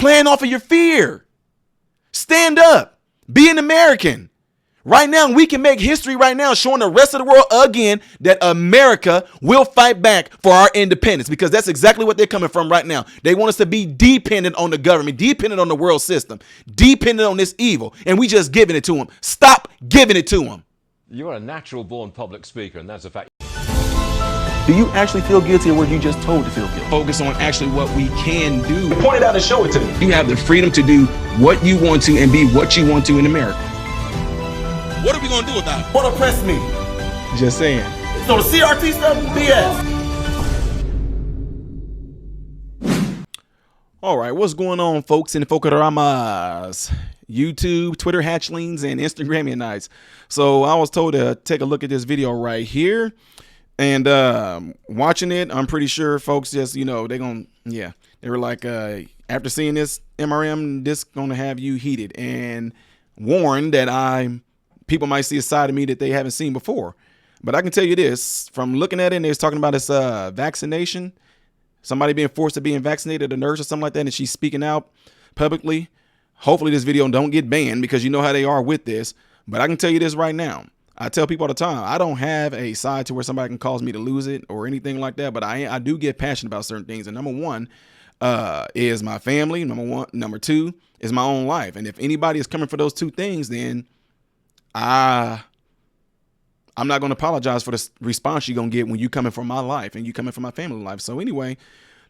playing off of your fear. Stand up. Be an American. Right now, we can make history right now showing the rest of the world again that America will fight back for our independence, because that's exactly what they're coming from right now. They want us to be dependent on the government, dependent on the world system, dependent on this evil, and we just giving it to them. Stop giving it to them. You are a natural born public speaker, and that's a fact. Do you actually feel guilty or were you just told to feel guilty? Focus on actually what we can do. Point it out and show it to me. You have the freedom to do what you want to and be what you want to in America. What are we going to do about it? What oppress me? Just saying. So the CRT stuff, BS. All right, what's going on, folks in Focaramas? YouTube, Twitter hatchlings, and Instagramianites. So I was told to take a look at this video right here. And watching it, I'm pretty sure folks just, they were like, after seeing this MRM, this going to have you heated and warned that people might see a side of me that they haven't seen before. But I can tell you this, from looking at it, and they was talking about this vaccination, somebody being forced to be vaccinated, a nurse or something like that, and she's speaking out publicly. Hopefully this video don't get banned, because you know how they are with this. But I can tell you this right now. I tell people all the time, I don't have a side to where somebody can cause me to lose it or anything like that. But I do get passionate about certain things. And number one is my family. Number two is my own life. And if anybody is coming for those two things, then I'm not going to apologize for the response you're going to get when you coming for my life and you coming for my family life. So anyway,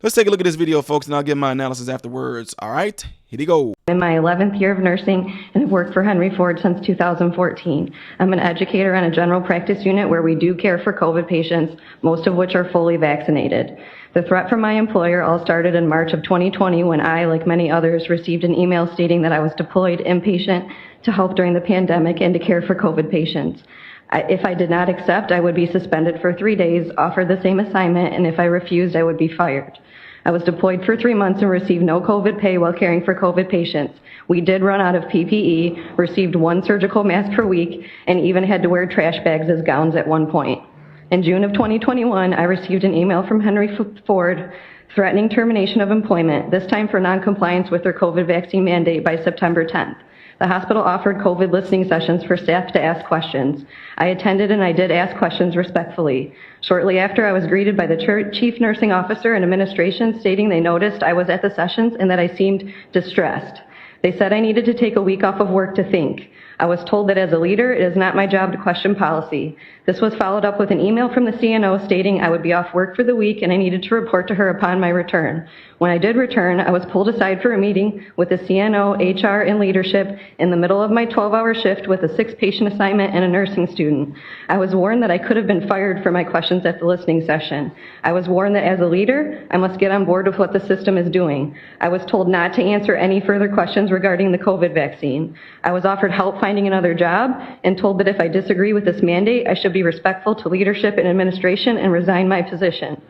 let's take a look at this video, folks, and I'll give my analysis afterwards. All right, here we go. In my 11th year of nursing and have worked for Henry Ford since 2014. I'm an educator on a general practice unit where we do care for COVID patients, most of which are fully vaccinated. The threat from my employer all started in March of 2020 when I, like many others, received an email stating that I was deployed inpatient to help during the pandemic and to care for COVID patients. If I did not accept, I would be suspended for 3 days, offered the same assignment, and if I refused, I would be fired. I was deployed for 3 months and received no COVID pay while caring for COVID patients. We did run out of PPE, received 1 surgical mask per week, and even had to wear trash bags as gowns at one point. In June of 2021, I received an email from Henry Ford threatening termination of employment, this time for noncompliance with their COVID vaccine mandate by September 10th. The hospital offered COVID listening sessions for staff to ask questions. I attended and I did ask questions respectfully. Shortly after, I was greeted by the chief nursing officer and administration stating they noticed I was at the sessions and that I seemed distressed. They said I needed to take a week off of work to think. I was told that as a leader, it is not my job to question policy. This was followed up with an email from the CNO stating I would be off work for the week and I needed to report to her upon my return. When I did return, I was pulled aside for a meeting with the CNO, HR, and leadership in the middle of my 12-hour shift with a 6-patient assignment and a nursing student. I was warned that I could have been fired for my questions at the listening session. I was warned that as a leader, I must get on board with what the system is doing. I was told not to answer any further questions regarding the COVID vaccine. I was offered help finding another job and told that if I disagree with this mandate, I should be respectful to leadership and administration and resign my position.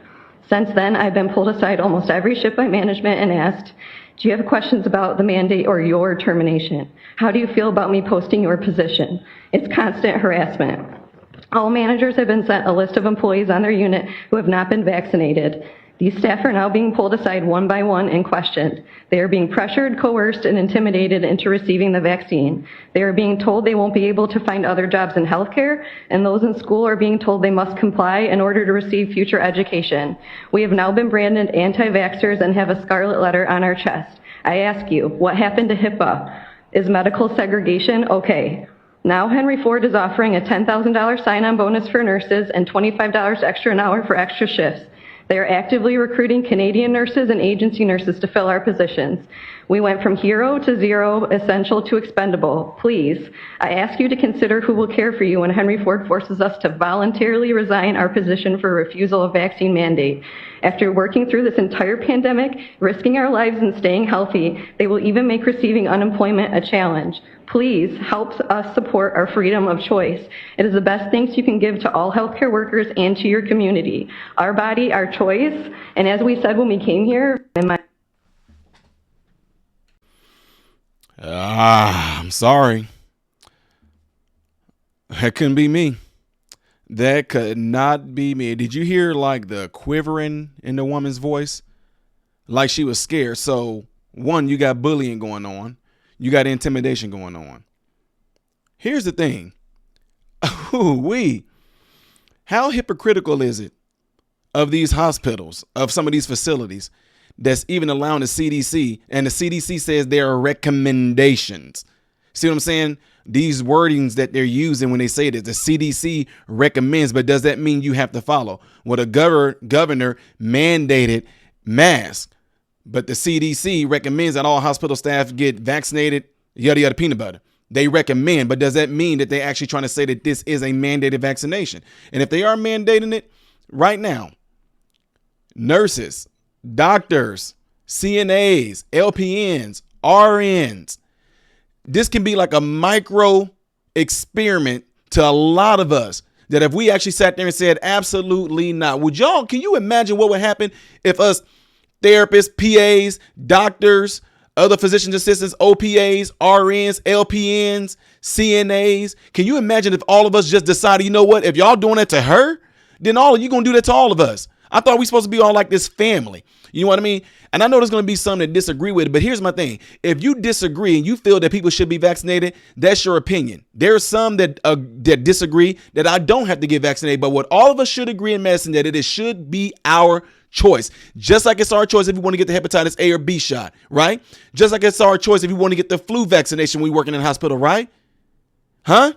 Since then, I've been pulled aside almost every shift by management and asked, do you have questions about the mandate or your termination? How do you feel about me posting your position? It's constant harassment. All managers have been sent a list of employees on their unit who have not been vaccinated. These staff are now being pulled aside one by one and questioned. They are being pressured, coerced, and intimidated into receiving the vaccine. They are being told they won't be able to find other jobs in healthcare, and those in school are being told they must comply in order to receive future education. We have now been branded anti-vaxxers and have a scarlet letter on our chest. I ask you, what happened to HIPAA? Is medical segregation okay? Now Henry Ford is offering a $10,000 sign-on bonus for nurses and $25 extra an hour for extra shifts. They are actively recruiting Canadian nurses and agency nurses to fill our positions. We went from hero to zero, essential to expendable. Please, I ask you to consider who will care for you when Henry Ford forces us to voluntarily resign our position for refusal of vaccine mandate. After working through this entire pandemic, risking our lives and staying healthy, they will even make receiving unemployment a challenge. Please help us support our freedom of choice. It is the best thanks you can give to all healthcare workers and to your community. Our body, our choice, and as we said when we came here, I'm sorry. That couldn't be me. That could not be me. Did you hear like the quivering in the woman's voice? Like she was scared. So One, you got bullying going on. You got intimidation going on. Here's the thing. How hypocritical is it of these hospitals, of some of these facilities, that's even allowing the CDC, and the CDC says there are recommendations. See what I'm saying? These wordings that they're using when they say that the CDC recommends, but does that mean you have to follow? Well, the governor mandated masks, but the CDC recommends that all hospital staff get vaccinated, yada, yada, peanut butter. They recommend, but does that mean that they're actually trying to say that this is a mandated vaccination? And if they are mandating it right now, nurses, doctors, CNAs, LPNs, RNs, this can be like a micro experiment to a lot of us, that if we actually sat there and said, absolutely not. Can you imagine what would happen if us therapists, PAs, doctors, other physician assistants, OPAs, RNs, LPNs, CNAs, can you imagine if all of us just decided, you know what, if y'all doing that to her, then all of you gonna do that to all of us. I thought we supposed to be all like this family. You know what I mean? And I know there's going to be some that disagree with it, but here's my thing. If you disagree and you feel that people should be vaccinated, that's your opinion. There are some that disagree that I don't have to get vaccinated, but what all of us should agree in medicine, that it should be our choice. Just like it's our choice if we want to get the hepatitis A or B shot, right? Just like it's our choice if we want to get the flu vaccination when we working in the hospital, right? Huh?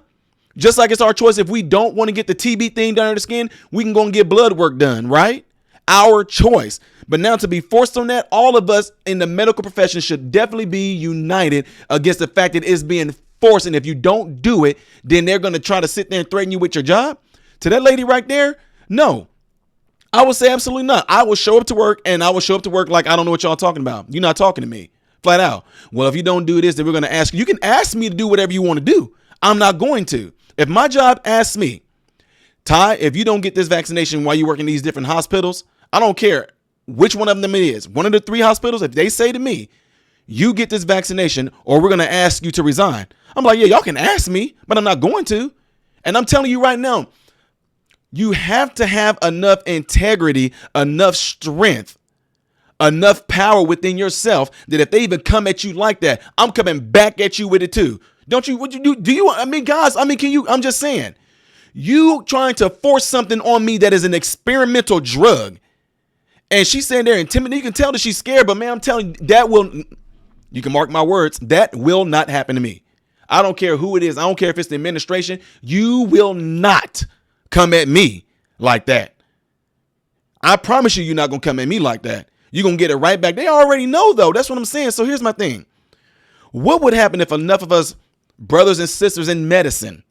Just like it's our choice if we don't want to get the TB thing down under the skin, we can go and get blood work done, right? Our choice. But now to be forced on that, all of us in the medical profession should definitely be united against the fact that it's being forced. And if you don't do it, then they're going to try to sit there and threaten you with your job. To that lady right there, no. I would say absolutely not. I will show up to work, and I will show up to work like I don't know what y'all talking about. You're not talking to me. Flat out. Well, if you don't do this, then we're going to ask you. You can ask me to do whatever you want to do. I'm not going to. If my job asks me, Ty, if you don't get this vaccination while you work in these different hospitals, I don't care which one of them it is. One of the 3 hospitals, if they say to me, you get this vaccination or we're going to ask you to resign. I'm like, yeah, y'all can ask me, but I'm not going to. And I'm telling you right now, you have to have enough integrity, enough strength, enough power within yourself that if they even come at you like that, I'm coming back at you with it too. Don't you? What you do? Do you? I mean, guys, can you? I'm just saying, you trying to force something on me that is an experimental drug. And she's saying they're intimidated. You can tell that she's scared, but man, I'm telling you, you can mark my words, that will not happen to me. I don't care who it is. I don't care if it's the administration. You will not come at me like that. I promise you're not going to come at me like that. You're going to get it right back. They already know, though. That's what I'm saying. So here's my thing. What would happen if enough of us brothers and sisters in medicine,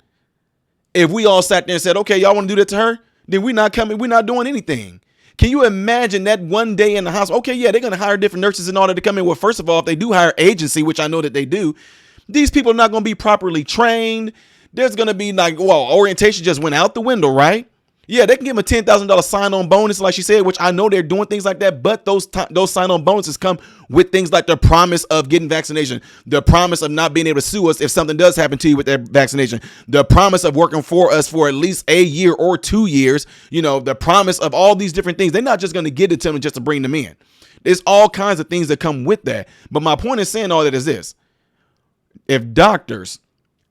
if we all sat there and said, okay, y'all want to do that to her, then we're not coming. We're not doing anything. Can you imagine that one day in the hospital? Okay, yeah, they're going to hire different nurses in order to come in. Well, first of all, if they do hire agency, which I know that they do, these people are not going to be properly trained. There's going to be orientation just went out the window, right? Yeah, they can give them a $10,000 sign-on bonus, like she said, which I know they're doing things like that. But those sign-on bonuses come with things like the promise of getting vaccination, the promise of not being able to sue us if something does happen to you with that vaccination, the promise of working for us for at least a year or 2 years, the promise of all these different things. They're not just going to get it to them just to bring them in. There's all kinds of things that come with that. But my point in saying all that is this. If doctors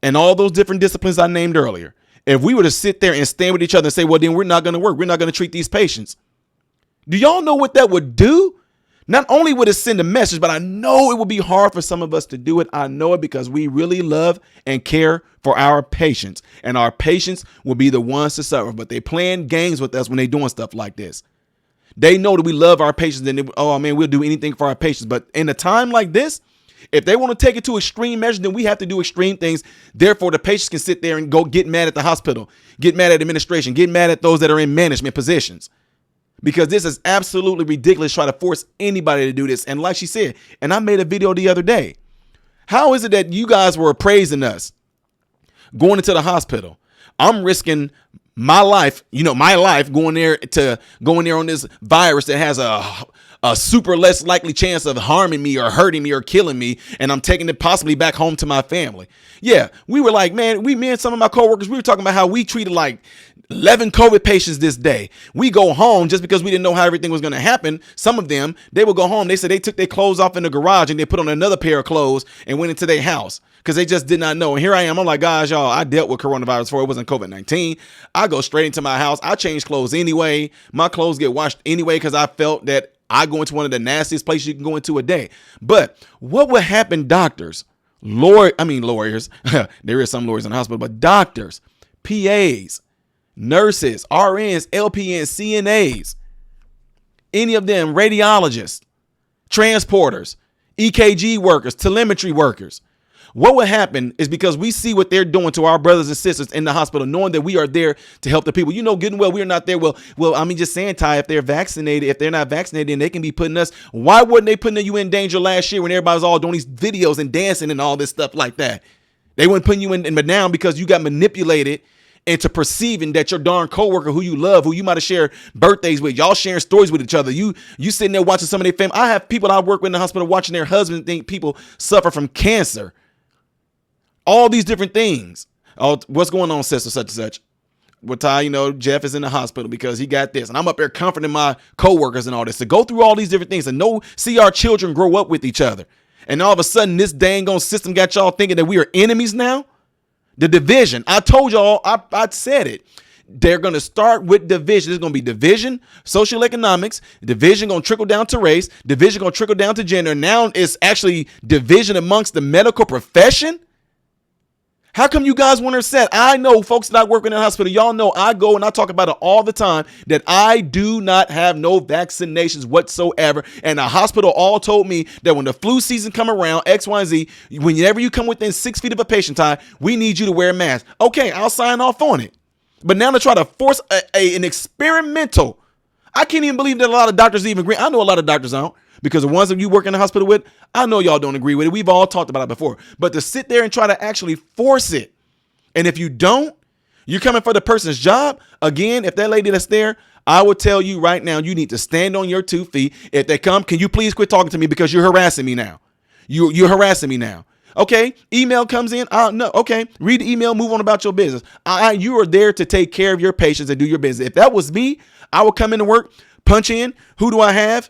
and all those different disciplines I named earlier, if we were to sit there and stand with each other and say, well, then we're not going to work. We're not going to treat these patients. Do y'all know what that would do? Not only would it send a message, but I know it would be hard for some of us to do it. I know it because we really love and care for our patients, and our patients will be the ones to suffer. But they playing games with us when they doing stuff like this. They know that we love our patients and we'll do anything for our patients. But in a time like this, if they want to take it to extreme measures, then we have to do extreme things. Therefore, the patients can sit there and go get mad at the hospital, get mad at administration, get mad at those that are in management positions. Because this is absolutely ridiculous, try to force anybody to do this. And like she said, and I made a video the other day. How is it that you guys were praising us going into the hospital? I'm risking my life, going there on this virus that has a super less likely chance of harming me or hurting me or killing me, and I'm taking it possibly back home to my family. Yeah, we were like, me and some of my coworkers, we were talking about how we treated like 11 COVID patients this day. We go home just because we didn't know how everything was going to happen. Some of them, they will go home. They said they took their clothes off in the garage and they put on another pair of clothes and went into their house because they just did not know. And here I am. I'm like, guys, y'all, I dealt with coronavirus before. It wasn't COVID-19. I go straight into my house. I change clothes anyway. My clothes get washed anyway because I felt that I go into one of the nastiest places you can go into a day. But what would happen, doctors, lawyers, there is some lawyers in the hospital, but doctors, PAs, nurses, RNs, LPNs, CNAs, any of them, radiologists, transporters, EKG workers, telemetry workers. What would happen is because we see what they're doing to our brothers and sisters in the hospital, knowing that we are there to help the people. You know, good and well, we're not there. Well, just saying, Ty, if they're vaccinated, if they're not vaccinated, then they can be putting us. Why weren't they putting you in danger last year when everybody was all doing these videos and dancing and all this stuff like that? They weren't putting you in down because you got manipulated into perceiving that your darn coworker who you love, who you might have shared birthdays with, y'all sharing stories with each other. You sitting there watching some of their family. I have people I work with in the hospital watching their husbands think people suffer from cancer. All these different things. Oh, what's going on, sister, such and such? Well, Ty, Jeff is in the hospital because he got this. And I'm up there comforting my coworkers and all this. To go through all these different things and see our children grow up with each other. And all of a sudden, this dang on system got y'all thinking that we are enemies now. The division. I told y'all, I said it. They're going to start with division. There's going to be division, social economics, division going to trickle down to race, division going to trickle down to gender. Now it's actually division amongst the medical profession. How come you guys weren't upset? I know folks that I work in the hospital, y'all know I go and I talk about it all the time that I do not have no vaccinations whatsoever. And the hospital all told me that when the flu season come around, X, Y, and Z, whenever you come within 6 feet of a patient, Ty, we need you to wear a mask. Okay, I'll sign off on it. But now to try to force an experimental, I can't even believe that a lot of doctors even agree. I know a lot of doctors don't. Because the ones that you work in the hospital with, I know y'all don't agree with it. We've all talked about it before. But to sit there and try to actually force it, and if you don't, you're coming for the person's job. Again, if that lady that's there, I will tell you right now, you need to stand on your 2 feet. If they come, can you please quit talking to me because you're harassing me now? You're harassing me now. Okay, email comes in. No, okay, read the email, move on about your business. You are there to take care of your patients and do your business. If that was me, I would come into work, punch in. Who do I have?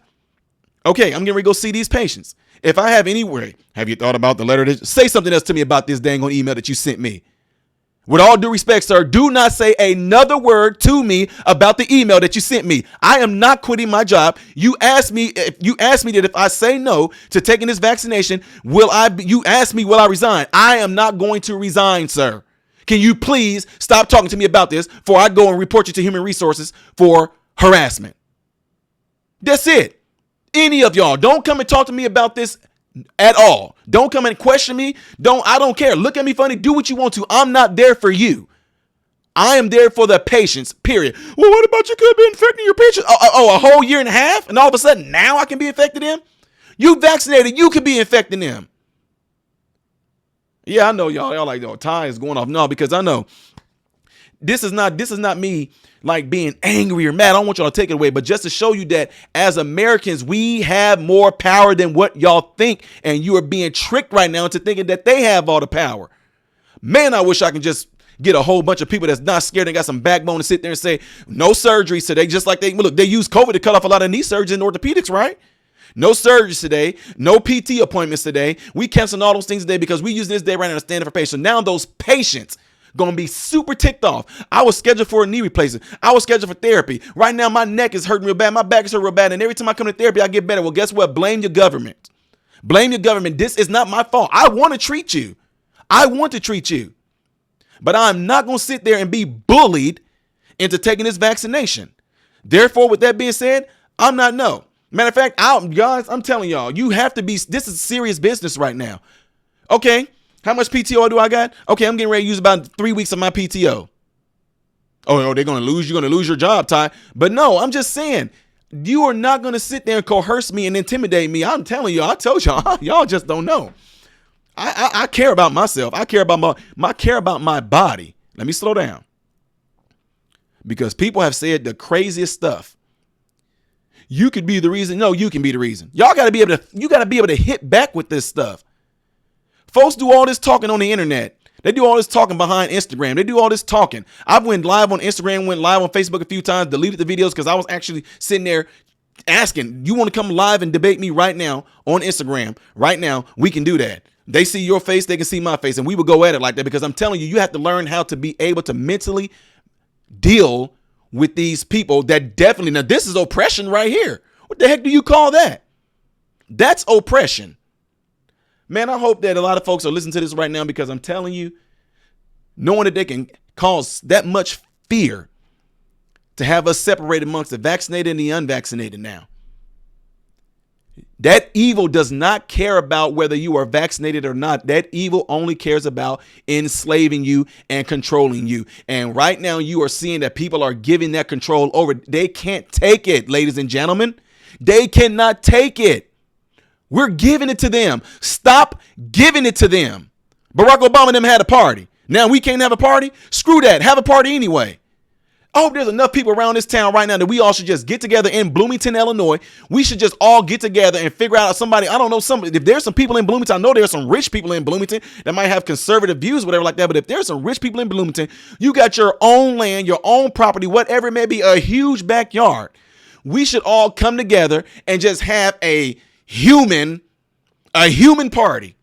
Okay, I'm getting ready to go see these patients. If I have any way, have you thought about the letter? Say something else to me about this dang on email that you sent me. With all due respect, sir, do not say another word to me about the email that you sent me. I am not quitting my job. You asked me that if I say no to taking this vaccination, will I resign? I am not going to resign, sir. Can you please stop talking to me about this before I go and report you to Human Resources for harassment? That's it. Any of y'all, don't come and talk to me about this at all. Don't come and question me. I don't care. Look at me funny. Do what you want to. I'm not there for you. I am there for the patients, period. Well, what about you could be infecting your patients? A whole year and a half? And all of a sudden now I can be infecting them? You vaccinated, you could be infecting them. Yeah, I know y'all like, Ty is going off. No, because I know this is not me like being angry or mad. I don't want y'all to take it away, but just to show you that as Americans, we have more power than what y'all think. And you are being tricked right now into thinking that they have all the power. Man, I wish I can just get a whole bunch of people that's not scared and got some backbone to sit there and say no surgeries today. Just like they use COVID to cut off a lot of knee surgeons and orthopedics, right? No surgeries today, no PT appointments today. We canceling all those things today because we use this day right now to stand up for patients. Now those patients gonna be super ticked off. I was scheduled for a knee replacement. I was scheduled for therapy. Right now, my neck is hurting real bad. My back is hurting real bad. And every time I come to therapy, I get better. Well, guess what? Blame your government. Blame your government. This is not my fault. I want to treat you. But I'm not gonna sit there and be bullied into taking this vaccination. Therefore, with that being said, I'm not no. Matter of fact, guys, I'm telling y'all, you have to be. This is serious business right now. Okay. How much PTO do I got? Okay, I'm getting ready to use about 3 weeks of my PTO. Oh, no, they're going to lose. You're going to lose your job, Ty. But no, I'm just saying, you are not going to sit there and coerce me and intimidate me. I'm telling you, I told y'all, y'all just don't know. I care about myself. I care about my body. Let me slow down. Because people have said the craziest stuff. You could be the reason. No, you can be the reason. You got to be able to hit back with this stuff. Folks do all this talking on the internet. They do all this talking behind Instagram. They do all this talking. I went live on Instagram, went live on Facebook a few times, deleted the videos because I was actually sitting there asking, you want to come live and debate me right now on Instagram? Right now, we can do that. They see your face, they can see my face, and we would go at it like that because I'm telling you, you have to learn how to be able to mentally deal with these people that definitely, now this is oppression right here. What the heck do you call that? That's oppression. Man, I hope that a lot of folks are listening to this right now because I'm telling you, knowing that they can cause that much fear to have us separated amongst the vaccinated and the unvaccinated now. That evil does not care about whether you are vaccinated or not. That evil only cares about enslaving you and controlling you. And right now you are seeing that people are giving that control over. They can't take it, ladies and gentlemen. They cannot take it. We're giving it to them. Stop giving it to them. Barack Obama and them had a party. Now we can't have a party? Screw that. Have a party anyway. I hope there's enough people around this town right now that we all should just get together in Bloomington, Illinois. We should just all get together and figure out somebody. I don't know, somebody. If there's some people in Bloomington, I know there's some rich people in Bloomington that might have conservative views, whatever like that. But if there's some rich people in Bloomington, you got your own land, your own property, whatever it may be, a huge backyard. We should all come together and just have a human party,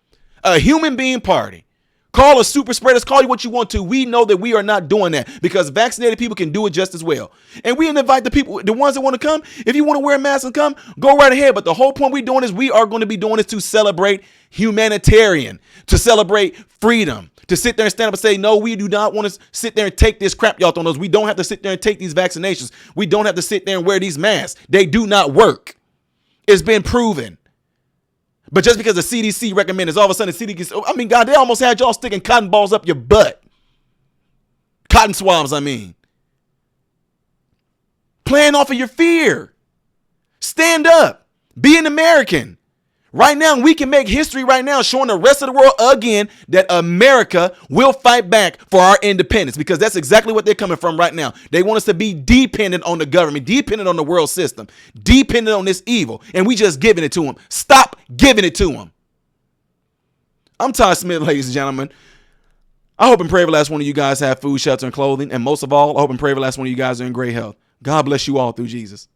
a human being party. Call us super spreaders, call you what you want to. We know that we are not doing that because vaccinated people can do it just as well. And we invite the people, the ones that want to come. If you want to wear a mask and come, go right ahead. But the whole point we're doing is we are going to be doing this to celebrate humanitarian, to celebrate freedom, to sit there and stand up and say, no, we do not want to sit there and take this crap y'all throwing us. We don't have to sit there and take these vaccinations. We don't have to sit there and wear these masks. They do not work. It's been proven. But just because the CDC recommended, all of a sudden the CDC, I mean, God, they almost had y'all sticking cotton balls up your butt. Cotton swabs, I mean. Playing off of your fear. Stand up. Be an American. Right now, we can make history right now showing the rest of the world again that America will fight back for our independence because that's exactly what they're coming from right now. They want us to be dependent on the government, dependent on the world system, dependent on this evil, and we just giving it to them. Stop giving it to them. I'm Todd Smith, ladies and gentlemen. I hope and pray every last one of you guys have food, shelter, and clothing, and most of all, I hope and pray every last one of you guys are in great health. God bless you all through Jesus.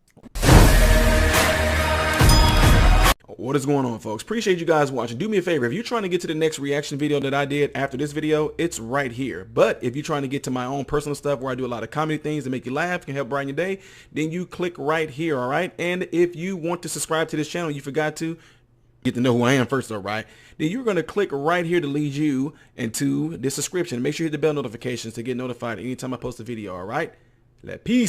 What is going on, folks? Appreciate you guys watching. Do me a favor. If you're trying to get to the next reaction video that I did after this video, it's right here. But if you're trying to get to my own personal stuff where I do a lot of comedy things that make you laugh, can help brighten your day, then you click right here, all right? And if you want to subscribe to this channel, you forgot to get to know who I am first, all right? Then you're going to click right here to lead you into the subscription. Make sure you hit the bell notifications to get notified anytime I post a video, all right? Peace.